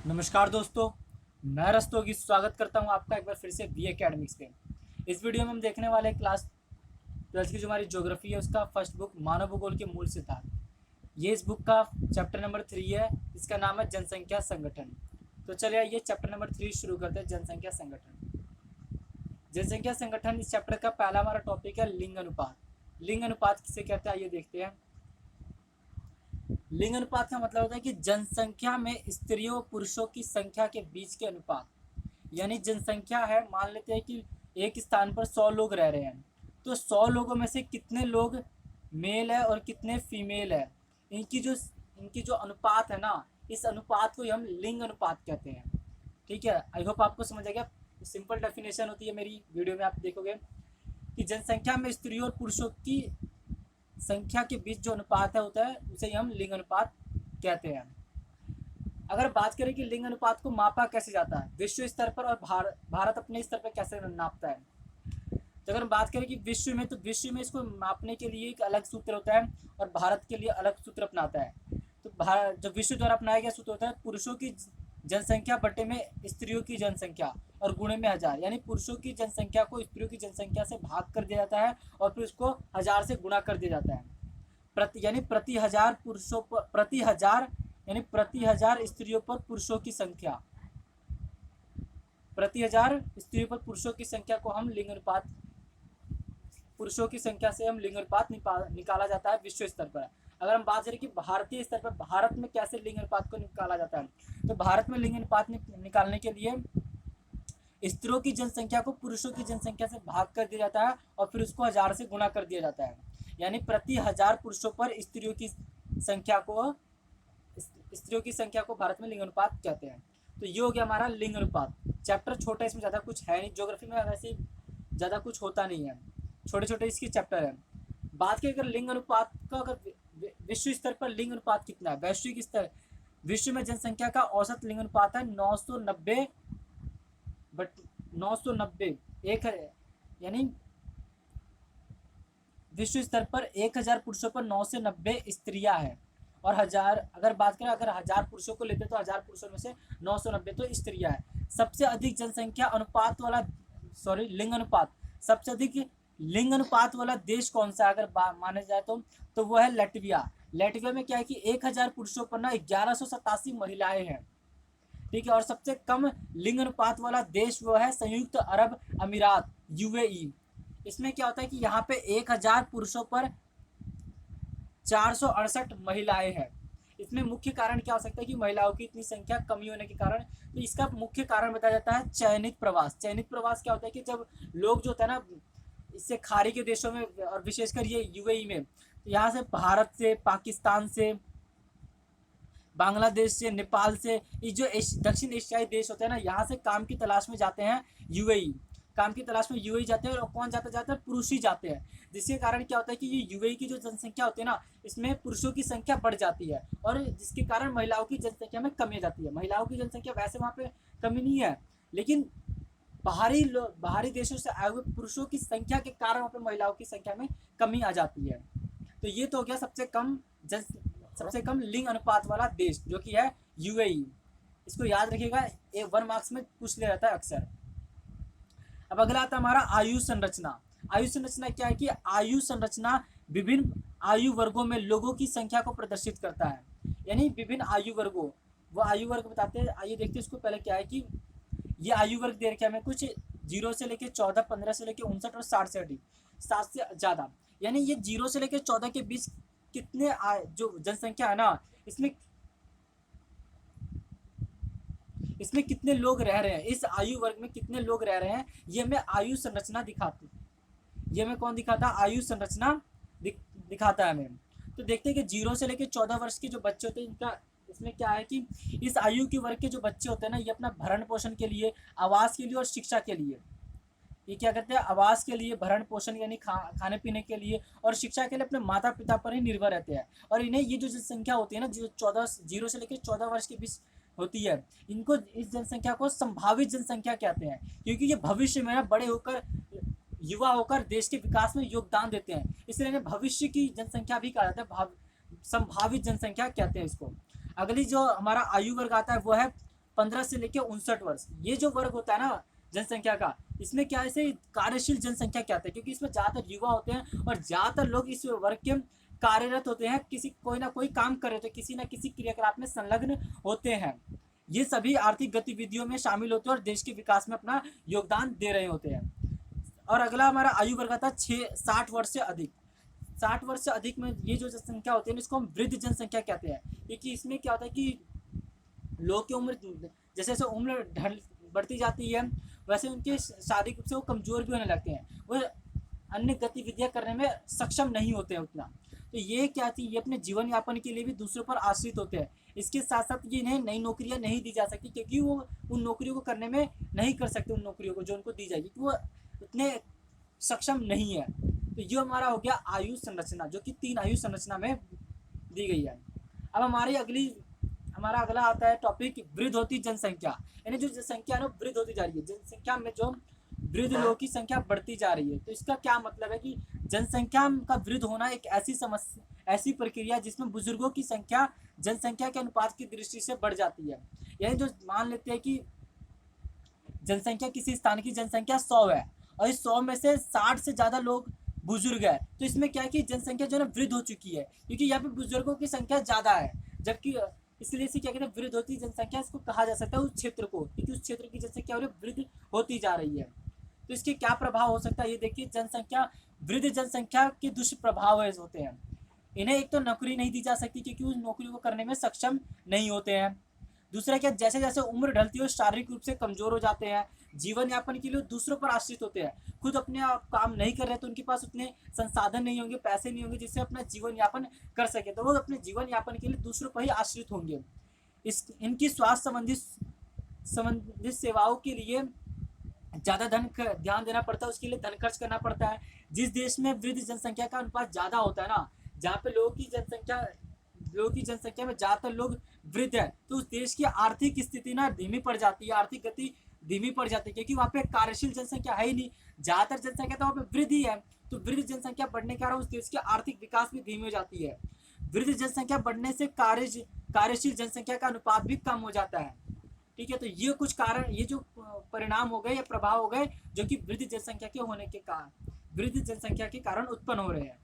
नमस्कार दोस्तों, मैं रस्तोगी स्वागत करता हूं आपका एक बार फिर से बी एकेडमिक्स पे। इस वीडियो में हम देखने वाले क्लास 12th की जो हमारी ज्योग्राफी है उसका फर्स्ट बुक मानव भूगोल के मूल सिद्धांत। ये इस बुक का चैप्टर नंबर 3 है। इसका नाम है जनसंख्या संगठन। तो चलिए ये चैप्टर नंबर 3 शुरू करते हैं। जनसंख्या संगठन। जनसंख्या संगठन इस चैप्टर का पहला हमारा टॉपिक है लिंग अनुपात। लिंग अनुपात किसे कहते हैं आइए देखते हैं। लिंग अनुपात का मतलब होता है कि जनसंख्या में स्त्रियों और पुरुषों की संख्या के बीच के अनुपात। यानी जनसंख्या है, मान लेते हैं कि एक स्थान पर 100 लोग रह रहे हैं, तो 100 लोगों में से कितने लोग मेल है और कितने फीमेल है, इनकी जो अनुपात है ना, इस अनुपात को हम लिंग अनुपात कहते हैं। ठीक है, आई होप आपको समझ आ गया। सिंपल डेफिनेशन होती है मेरी वीडियो में, आप देखोगे कि जनसंख्या में स्त्रियों और पुरुषों की संख्या के बीच जो अनुपात है होता है उसे हम लिंग अनुपात कहते हैं। अगर बात करें कि लिंग अनुपात को मापा कैसे जाता है विश्व स्तर पर और भारत अपने स्तर पर कैसे नापता है, तो अगर हम बात करें कि विश्व में, तो विश्व में इसको मापने के लिए एक अलग सूत्र होता है और भारत के लिए अलग सूत्र अपनाता है। तो भारत जो विश्व द्वारा अपनाया गया सूत्र होता है पुरुषों की जनसंख्या बटे में स्त्रियों की जनसंख्या और गुणे में 1000। यानी पुरुषों की जनसंख्या को स्त्रियों की जनसंख्या से भाग कर दिया जाता है और फिर उसको 1000 से गुणा कर दिया जाता है। प्रति हजार पुरुषों पर, प्रति हजार स्त्रियों पर पुरुषों की संख्या, प्रति हजार स्त्रियों पर पुरुषों की संख्या को हम लिंग अनुपात, पुरुषों की संख्या से हम लिंग अनुपात निकाला जाता है विश्व स्तर पर। अगर हम बात करें कि भारतीय स्तर पर भारत में कैसे लिंग अनुपात को निकाला जाता है, तो भारत में लिंग अनुपात निकालने के लिए स्त्रियों की जनसंख्या को पुरुषों की जनसंख्या से भाग कर दिया जाता है और फिर उसको 1000 से गुणा कर दिया जाता है। यानी प्रति 1000 पुरुषों पर स्त्रियों की संख्या को भारत में लिंग अनुपात कहते हैं। तो ये हो गया हमारा लिंग अनुपात। चैप्टर छोटा है, इसमें ज़्यादा कुछ है नहीं, ज्योग्राफी में वैसे ज़्यादा कुछ होता नहीं है, छोटे छोटे इसके चैप्टर हैं। बात की अगर लिंग अनुपात का, अगर विश्व स्तर पर लिंग अनुपात कितना है, वैश्विक स्तर, विश्व में जनसंख्या का औसत लिंग अनुपात है 990 बट 990 एक है। यानी विश्व स्तर पर 1000 पुरुषों पर 990 स्त्रियां हैं और अगर बात करें, अगर 1000 पुरुषों को लेते तो 1000 पुरुषों में से 990 तो स्त्रियां हैं। सबसे अधिक जनसंख्या अनुपात वाला, सॉरी लिंग अनुपात, सबसे अधिक लिंग अनुपात वाला देश कौन सा अगर माना जाए तो वो है लटविया। लटविया में क्या है कि 1000 पुरुषों पर ना 1187 महिलाएं हैं। ठीक है, और सबसे कम लिंग अनुपात वाला देश वो है संयुक्त अरब अमीरात, यूएई। इसमें क्या होता है कि यहाँ पे 1000 पुरुषों पर 468 महिलाएं हैं। इसमें मुख्य कारण क्या हो सकता है कि महिलाओं की इतनी संख्या कमी होने के कारण, तो इसका मुख्य कारण बताया जाता है चयनित प्रवास। चयनित प्रवास क्या होता है कि जब लोग जो होता है ना, इससे खाड़ी के देशों में और विशेषकर ये यूएई में, तो यहाँ से भारत से, पाकिस्तान से, बांग्लादेश से, नेपाल से, ये जो दक्षिण एशियाई देश होते हैं ना, यहाँ से काम की तलाश में जाते हैं यूएई। काम की तलाश में यूएई जाते हैं और कौन जाता है पुरुष ही जाते हैं। जिसके कारण क्या होता है कि ये यूएई की जो जनसंख्या होती है ना, इसमें पुरुषों की संख्या बढ़ जाती है और जिसके कारण महिलाओं की जनसंख्या में कमी आ जाती है। महिलाओं की जनसंख्या वैसे वहाँ पे कमी नहीं है, लेकिन बाहरी देशों से आए हुए पुरुषों की संख्या के कारण वहाँ पे महिलाओं की संख्या में कमी आ जाती है। तो ये तो हो गया सबसे कम लिंग अनुपात वाला देश, जो कि है यूएई। इसको याद रखिएगा, 1 मार्क्स में पूछ लिया जाता है अक्सर। अब अगला आता है हमारा आयु संरचना। आयु संरचना क्या है कि आयु संरचना विभिन्न आयु वर्गों में लोगों की संख्या को प्रदर्शित करता है। यानी विभिन्न आयु वर्गों, वो आयु वर्ग बताते हैं। आइए देखते हैं इसको। पहले क्या है कि ये आयु वर्ग दे रखे हमें कुछ 0 से लेके 14, 15 से लेके 59 और 60 से अधिक, 7 से ज़्यादा। यानी ये 0 से लेके 14 के बीच कितने जो जनसंख्या है ना, इसमें कितने लोग रह रहे हैं, इस आयु वर्ग में कितने लोग रह रहे हैं, ये हमें आयु संरचना दिखाती। ये हमें कौन दिखाता है, आयु संरचना दिखाता है हमें। तो देखते हैं कि 0 से लेकर 14 वर्ष के जो बच्चे होते हैं, इनका इसमें क्या है कि इस आयु के वर्ग के जो बच्चे होते हैं ना, ये अपना भरण पोषण के लिए, आवास के लिए और शिक्षा के लिए, ये क्या करते हैं, आवास के लिए, भरण पोषण यानी खाने पीने के लिए और शिक्षा के लिए अपने माता पिता पर ही निर्भर रहते हैं। और इन्हें ये जो जनसंख्या होती है ना, जो 0 से लेकर 14 वर्ष के बीच होती है, इनको, इस जनसंख्या को संभावित जनसंख्या कहते हैं, क्योंकि ये भविष्य में बड़े होकर, युवा होकर देश के विकास में योगदान देते हैं। इसलिए इन्हें भविष्य की जनसंख्या भी कहा जाता है, संभावित जनसंख्या कहते हैं इसको। अगली जो हमारा आयु वर्ग आता है वो है 15 से लेकर 59 वर्ष, ये जो वर्ग होता है ना जनसंख्या का, इसमें क्या ऐसे कार्यशील जनसंख्या क्या है, क्योंकि इसमें ज़्यादातर युवा होते हैं और ज़्यादातर लोग इस वर्ग के कार्यरत होते हैं, किसी कोई ना कोई काम कर रहे होते हैं, किसी ना किसी क्रियाकलाप में संलग्न होते हैं। ये सभी आर्थिक गतिविधियों में शामिल होते हैं और देश के विकास में अपना योगदान दे रहे होते हैं। और अगला हमारा आयु वर्ग आता है 60 वर्ष से अधिक। 60 वर्ष से अधिक में ये जो जनसंख्या होती है इसको हम वृद्ध जनसंख्या कहते हैं, क्योंकि इसमें क्या होता है कि लोग की उम्र जैसे जैसे उम्र ढल बढ़ती जाती है वैसे उनके शारीरिक रूप से वो कमज़ोर भी होने लगते हैं, वो अन्य गतिविधियां करने में सक्षम नहीं होते हैं उतना। तो ये क्या थी, ये अपने जीवन यापन के लिए भी दूसरों पर आश्रित होते हैं। इसके साथ साथ ये इन्हें नई नौकरियां नहीं दी जा सकती, क्योंकि वो उन नौकरियों को करने में नहीं कर सकते, उन नौकरियों को जो उनको दी जाएगी, क्योंकि वो उतने सक्षम नहीं है। तो ये हमारा हो गया आयु संरचना, जो कि 3 आयु संरचना में दी गई है। अब हमारा अगला आता है टॉपिक वृद्ध होती जनसंख्या, यानी जो जनसंख्या है वृद्ध होती जा रही है, जनसंख्या में जो वृद्ध लोगों की संख्या बढ़ती जा रही है। तो इसका क्या मतलब है कि जनसंख्या का वृद्ध होना एक ऐसी प्रक्रिया जिसमें बुजुर्गों की संख्या जनसंख्या के अनुपात की दृष्टि से बढ़ जाती है। यानी जो मान लेते हैं कि जनसंख्या किसी स्थान की जनसंख्या 100 है और इस 100 में से 60 से ज़्यादा लोग बुजुर्ग है, तो इसमें क्या है कि जनसंख्या जो है ना वृद्ध हो चुकी है, क्योंकि यहाँ पे बुजुर्गों की संख्या ज़्यादा है। जबकि इसलिए इसे क्या कहते हैं, वृद्ध होती जनसंख्या इसको कहा जा सकता है उस क्षेत्र को, क्योंकि उस क्षेत्र की जनसंख्या वृद्ध होती जा रही है। तो इसके क्या प्रभाव हो सकता है, ये देखिए, वृद्ध जनसंख्या के दुष्प्रभाव होते हैं। इन्हें एक तो नौकरी नहीं दी जा सकती, क्योंकि उस नौकरी को करने में सक्षम नहीं होते हैं। दूसरा क्या, जैसे जैसे उम्र ढलती है शारीरिक रूप से कमजोर हो जाते हैं, जीवन यापन के लिए दूसरों पर आश्रित होते हैं, खुद अपने आप काम नहीं कर रहे तो उनके पास उतने संसाधन नहीं होंगे, पैसे नहीं होंगे जिससे अपना जीवन यापन कर सके, तो वो अपने जीवन यापन के लिए दूसरों पर ही आश्रित होंगे। इनकी स्वास्थ्य संबंधित सेवाओं के लिए ज़्यादा ध्यान देना पड़ता है, उसके लिए धन खर्च करना पड़ता है। जिस देश में वृद्ध जनसंख्या का अनुपात ज़्यादा होता है ना, जहाँ पे लोगों की जनसंख्या में ज़्यादातर लोग वृद्ध है, तो उस देश की आर्थिक स्थिति ना धीमी पड़ जाती है, आर्थिक गति धीमी पड़ जाती है, क्योंकि वहाँ पे कार्यशील जनसंख्या है ही नहीं, ज़्यादातर जनसंख्या तो वहाँ पे वृद्ध ही है। तो वृद्ध जनसंख्या बढ़ने के कारण उस देश की आर्थिक विकास भी धीमी हो जाती है। वृद्ध जनसंख्या बढ़ने से कार्यशील जनसंख्या का अनुपात भी कम हो जाता है। ठीक है, तो ये कुछ कारण, ये जो परिणाम हो गए या प्रभाव हो गए जो कि वृद्ध जनसंख्या के कारण उत्पन्न हो रहे हैं।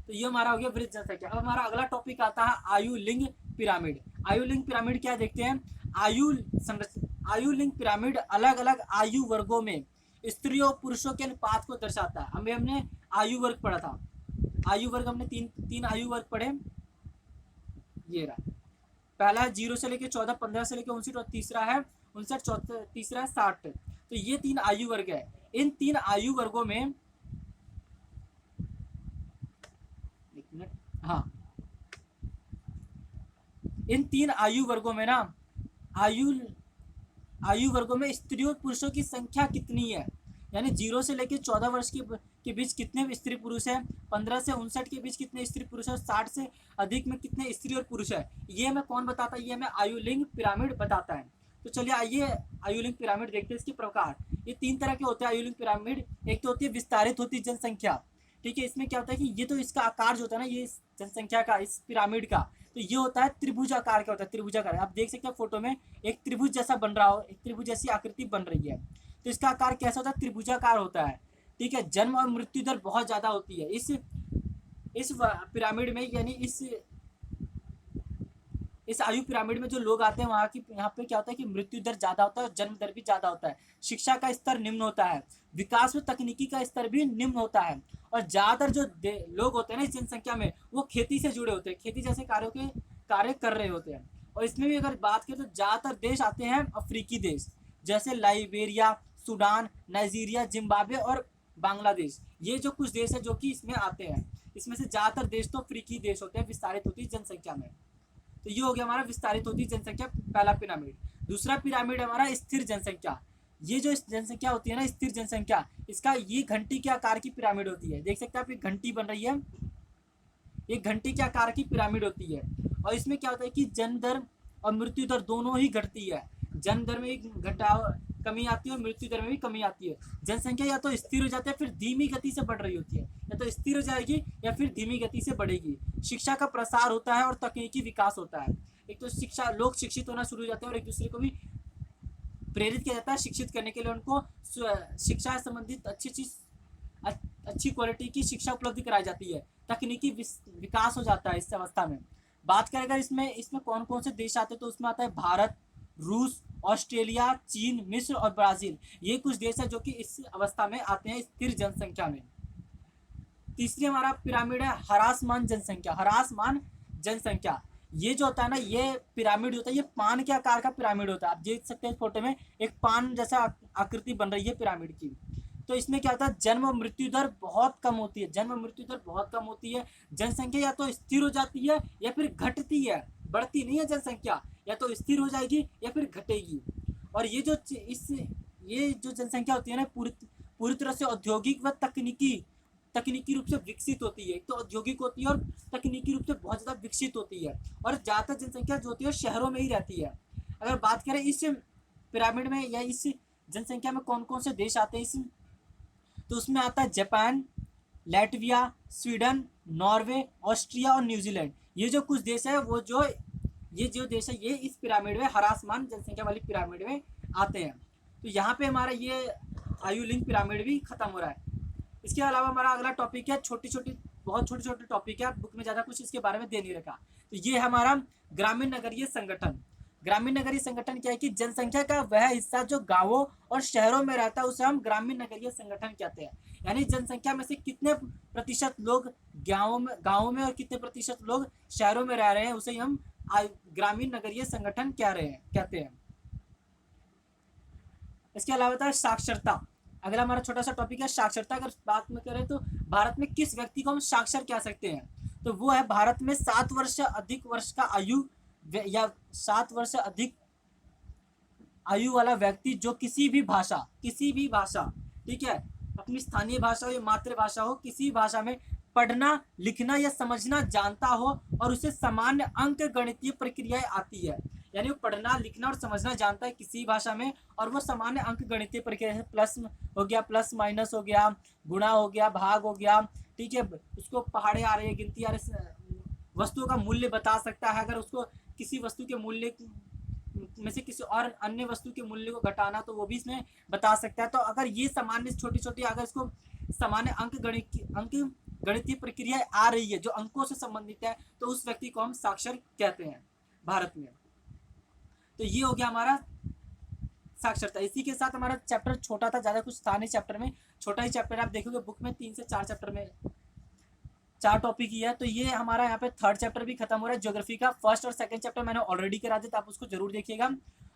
तो ये हमारा हो गया वृद्ध जनसंख्या। अब हमारा अगला टॉपिक आता है आयु लिंग पिरामिड। आयु लिंग पिरामिड क्या देखते हैं, आयु लिंग पिरामिड अलग अलग आयु वर्गों में स्त्रियों और पुरुषों के अनुपात को दर्शाता है। हमने आयु वर्ग पढ़ा था, आयु वर्ग हमने तीन आयु वर्ग पढ़े, ये रहा। पहला है 0 से लेकर 14, 15 से लेकर 59 और तीसरा है 59, तीसरा है 60। तो ये 3 आयु वर्ग है। इन 3 आयु वर्गों में इन 3 आयु वर्गों में ना आयु वर्गों में स्त्रियों और पुरुषों की संख्या कितनी है, यानी 0 से लेकर 14 वर्ष के बीच कितने स्त्री पुरुष हैं, 15 से 59 के बीच कितने स्त्री पुरुष है, 60 से अधिक में कितने स्त्री और पुरुष है। ये हमें कौन बताता है, ये हमें आयु लिंग पिरामिड बताता है। तो चलिए आइए आयु लिंग पिरामिड देखते हैं। इसके प्रकार ये 3 तरह के होते हैं आयु लिंग पिरामिड। एक तो होती है विस्तारित होती जनसंख्या। ठीक है, इसमें क्या होता है कि ये तो इसका आकार जो होता है ना, ये जनसंख्या का, इस पिरामिड का, तो ये होता है त्रिभुजाकार का होता है, त्रिभुजाकार। आप देख सकते हैं फोटो में एक त्रिभुज जैसा बन रहा हो, एक त्रिभुज जैसी आकृति बन रही है, तो इसका आकार कैसा होता है, त्रिभुजाकार होता है। ठीक है, जन्म और मृत्यु दर बहुत ज़्यादा होती है इस पिरामिड में, यानी इस आयु पिरामिड में जो लोग आते हैं यहाँ पे क्या होता है कि मृत्यु दर ज़्यादा होता है और जन्म दर भी ज़्यादा होता है। शिक्षा का स्तर निम्न होता है, विकास में तकनीकी का स्तर भी निम्न होता है, और ज़्यादातर जो लोग होते हैं ना इस जनसंख्या में, वो खेती से जुड़े होते हैं, खेती जैसे कार्य कर रहे होते हैं। और इसमें भी अगर बात करें तो ज़्यादातर देश आते हैं अफ्रीकी देश, जैसे लाइबेरिया, सूडान, नाइजीरिया, जिम्बाब्वे और बांग्लादेश। ये जो कुछ देश है जो कि इसमें आते हैं, इसमें से ज़्यादातर देश तो अफ्रीकी देश होते हैं विस्तारित होती जनसंख्या में। तो ये हो गया हमारा विस्तारित होती जनसंख्या, पहला पिरामिड। दूसरा पिरामिड हमारा स्थिर जनसंख्या। ये जो जनसंख्या होती है ना, स्थिर जनसंख्या, इसका ये घंटी के आकार की पिरामिड होती है। देख सकते हैं आप, एक घंटी बन रही है, एक घंटी के आकार की पिरामिड होती है। और इसमें क्या होता है कि जन्म दर और मृत्यु दर दोनों ही घटती है। जन्म दर में कमी आती है और मृत्यु दर में भी कमी आती है। जनसंख्या या तो स्थिर हो जाती है फिर धीमी गति से बढ़ रही होती है, या तो स्थिर हो जाएगी या फिर धीमी गति से बढ़ेगी। शिक्षा का प्रसार होता है और तकनीकी विकास होता है। एक तो शिक्षा, लोग शिक्षित होना शुरू हो जाते हैं और एक दूसरे को भी प्रेरित किया जाता है शिक्षित करने के लिए। उनको शिक्षा संबंधित अच्छी क्वालिटी की शिक्षा उपलब्ध कराई जाती है। तकनीकी विकास हो जाता है इस अवस्था में। बात करें अगर इसमें इसमें कौन कौन से देश आते हैं तो उसमें आता है भारत, रूस, ऑस्ट्रेलिया, चीन, मिस्र और ब्राज़ील। ये कुछ देश है जो कि इस अवस्था में आते हैं स्थिर जनसंख्या में। तीसरी हमारा पिरामिड है ह्रासमान जनसंख्या। ह्रासमान जनसंख्या ये जो होता है ना, ये पिरामिड होता है, ये पान के आकार का पिरामिड होता है। आप देख सकते हैं फोटो में एक पान जैसा आकृति बन रही है पिरामिड की। तो इसमें क्या होता है, जन्म और मृत्यु दर बहुत कम होती है। जन्म मृत्यु दर बहुत कम होती है। जनसंख्या या तो स्थिर हो जाती है या फिर घटती है, बढ़ती नहीं है जनसंख्या, या तो स्थिर हो जाएगी या फिर घटेगी। और ये जो जनसंख्या होती है ना, पूरी तरह से औद्योगिक व तकनीकी रूप से विकसित होती है। एक तो औद्योगिक होती है और तकनीकी रूप से बहुत ज़्यादा विकसित होती है। और ज़्यादातर जनसंख्या जो होती है शहरों में ही रहती है। अगर बात करें इस पिरामिड में या इस जनसंख्या में कौन कौन से देश आते हैं तो उसमें आता है Japan, Latvia, Sweden, Norway, Austria और न्यूजीलैंड। ये जो कुछ देश है ये जो देश है ये इस पिरामिड में, ह्रासमान जनसंख्या वाली पिरामिड में आते हैं। तो यहाँ पे हमारा ये आयु लिंक पिरामिड भी खत्म हो रहा है। इसके अलावा हमारा अगला टॉपिक है बहुत छोटे छोटे टॉपिक है, बुक में ज़्यादा कुछ इसके बारे में दे नहीं रखा। तो ये हमारा ग्रामीण नगरीय संगठन। ग्रामीण नगरीय संगठन क्या है कि जनसंख्या का वह हिस्सा जो गांवों और शहरों में रहता है उसे हम ग्रामीण नगरीय संगठन कहते हैं। यानी जनसंख्या में से कितने प्रतिशत लोग गांवों में और कितने प्रतिशत लोग शहरों में रह रहे हैं उसे हम ग्रामीण नगरीय संगठन कहते हैं। इसके अलावा था साक्षरता। अगला हमारा छोटा सा टॉपिक है साक्षरता। अगर बात में करें तो भारत में किस व्यक्ति को हम साक्षर कह सकते हैं तो वो है भारत में 7 वर्ष से अधिक वर्ष का आयु या 7 वर्ष से अधिक आयु वाला व्यक्ति जो किसी भी भाषा ठीक है, अपनी स्थानीय भाषा हो या मातृभाषा हो, किसी भाषा में पढ़ना लिखना या समझना जानता हो और उसे सामान्य अंक गणितीय प्रक्रियाएं आती है। यानी वो पढ़ना लिखना और समझना जानता है किसी भाषा में और वो सामान्य अंक गणितीय प्रक्रिया, प्लस हो गया, प्लस माइनस हो गया, गुणा हो गया, भाग हो गया, ठीक है, उसको पहाड़े आ रही है, गिनती आ रही है, वस्तुओं का मूल्य बता सकता है। अगर उसको किसी वस्तु के मूल्य में से किसी और अन्य वस्तु के मूल्य को घटाना तो वो भी इसमें बता सकता है। तो अगर ये सामान्य छोटी अगर इसको सामान्य अंक गणितीय प्रक्रिया आ रही है जो अंकों से संबंधित है तो उस व्यक्ति को हम साक्षर कहते हैं भारत में। तो ये हो गया हमारा साक्षरता। इसी के साथ हमारा चैप्टर छोटा था, ज़्यादा कुछ था नहीं चैप्टर में, छोटा ही चैप्टर आप देखोगे बुक में 3 से 4 चैप्टर में 4 टॉपिक ही है। तो ये हमारा यहाँ पे 3rd चैप्टर भी खत्म हो रहा है। ज्योग्राफी का 1st और 2nd चैप्टर मैंने ऑलरेडी करा दिया, तो आप उसको जरूर देखिएगा।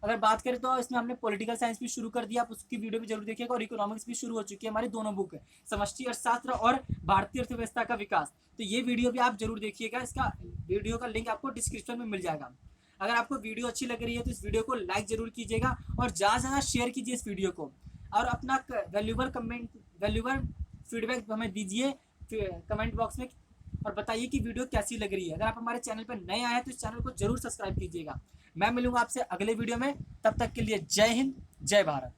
अगर बात करें तो इसमें हमने पॉलिटिकल साइंस भी शुरू कर दिया, आप उसकी वीडियो भी जरूर देखिएगा। और इकोनॉमिक्स भी शुरू हो चुकी है हमारी, दोनों बुक है, समष्टि अर्थशास्त्र और भारतीय अर्थव्यवस्था का विकास। तो ये वीडियो भी आप जरूर देखिएगा, इसका वीडियो का लिंक आपको डिस्क्रिप्शन में मिल जाएगा। अगर आपको वीडियो अच्छी लग रही है तो इस वीडियो को लाइक जरूर कीजिएगा और ज़्यादा से ज़्यादा शेयर कीजिए इस वीडियो को। और अपना वैल्यूबल फीडबैक हमें दीजिए कमेंट बॉक्स में और बताइए कि वीडियो कैसी लग रही है। अगर आप हमारे चैनल पर नए आए हैं तो इस चैनल को जरूर सब्सक्राइब कीजिएगा। मैं मिलूंगा आपसे अगले वीडियो में, तब तक के लिए जय हिंद, जय भारत।